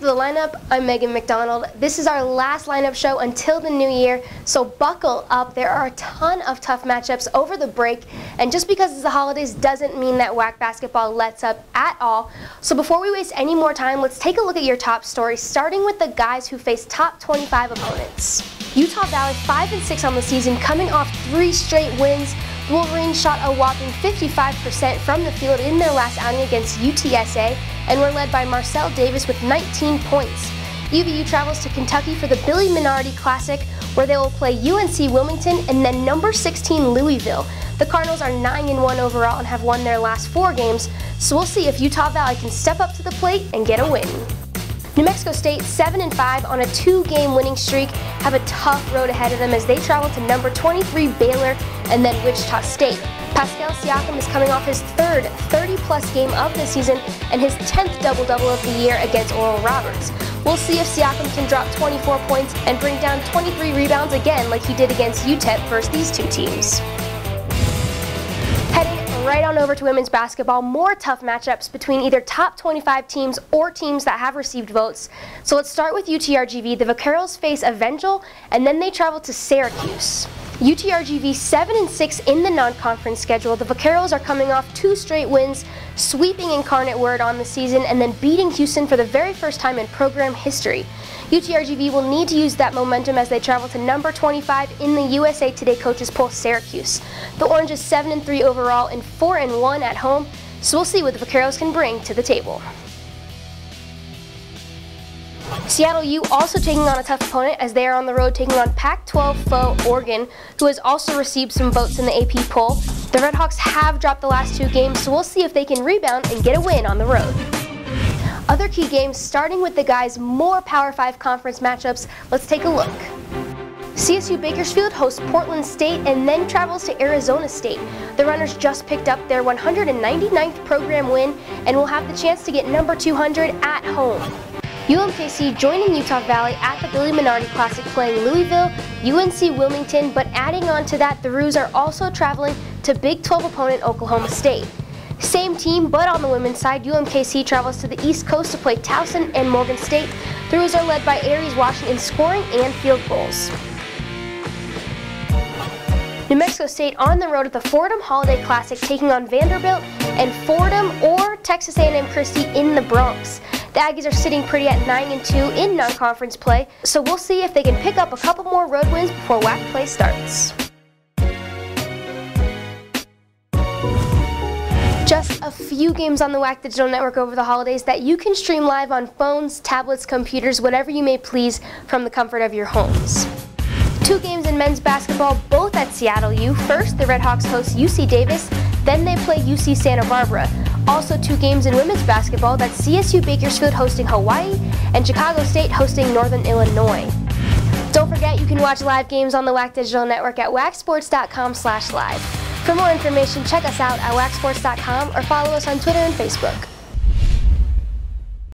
the lineup. I'm Megan McDonald. This is our last lineup show until the new year, so buckle up. There are a ton of tough matchups over the break, and just because it's the holidays doesn't mean that WAC basketball lets up at all. So before we waste any more time, let's take a look at your top stories, starting with the guys who face top 25 opponents. Utah Valley 5-6 on the season, coming off 3 straight wins. The Wolverines shot a whopping 55% from the field in their last outing against UTSA, and were led by Marcel Davis with 19 points. UVU travels to Kentucky for the Billy Minardi Classic, where they will play UNC Wilmington and then number 16 Louisville. The Cardinals are 9-1 overall and have won their last 4 games, so we'll see if Utah Valley can step up to the plate and get a win. New Mexico State, 7-5 on a 2-game winning streak, have a tough road ahead of them as they travel to number 23 Baylor and then Wichita State. Pascal Siakam is coming off his third 30-plus game of the season and his 10th double-double of the year against Oral Roberts. We'll see if Siakam can drop 24 points and bring down 23 rebounds again like he did against UTEP versus these two teams. Heading right on over to women's basketball, more tough matchups between either top 25 teams or teams that have received votes. So let's start with UTRGV. The Vaqueros face Evangel, and then they travel to Syracuse. UTRGV 7-6 in the non-conference schedule. The Vaqueros are coming off 2 straight wins, sweeping Incarnate Word on the season, and then beating Houston for the very first time in program history. UTRGV will need to use that momentum as they travel to number 25 in the USA Today coaches poll, Syracuse. The Orange is 7-3 overall and 4-1 at home, so we'll see what the Vaqueros can bring to the table. Seattle U also taking on a tough opponent as they are on the road taking on Pac-12 foe Oregon, who has also received some votes in the AP poll. The Redhawks have dropped the last 2 games, so we'll see if they can rebound and get a win on the road. Other key games, starting with the guys' more Power 5 conference matchups, let's take a look. CSU Bakersfield hosts Portland State and then travels to Arizona State. The Runners just picked up their 199th program win and will have the chance to get number 200 at home. UMKC joining Utah Valley at the Billy Minardi Classic, playing Louisville, UNC Wilmington, but adding on to that, the Roos are also traveling to Big 12 opponent Oklahoma State. Same team, but on the women's side, UMKC travels to the East Coast to play Towson and Morgan State. The Roos are led by Aries Washington in scoring and field goals. New Mexico State on the road at the Fordham Holiday Classic, taking on Vanderbilt and Fordham or Texas A&M Christie in the Bronx. The Aggies are sitting pretty at 9-2 in non-conference play, so we'll see if they can pick up a couple more road wins before WAC play starts. Just a few games on the WAC Digital Network over the holidays that you can stream live on phones, tablets, computers, whatever you may please from the comfort of your homes. 2 games in men's basketball, both at Seattle U. First, the Redhawks host UC Davis, then they play UC Santa Barbara. Also 2 games in women's basketball, that's CSU Bakersfield hosting Hawaii and Chicago State hosting Northern Illinois. Don't forget you can watch live games on the WAC Digital Network at wacsports.com/live. For more information, check us out at wacsports.com or follow us on Twitter and Facebook.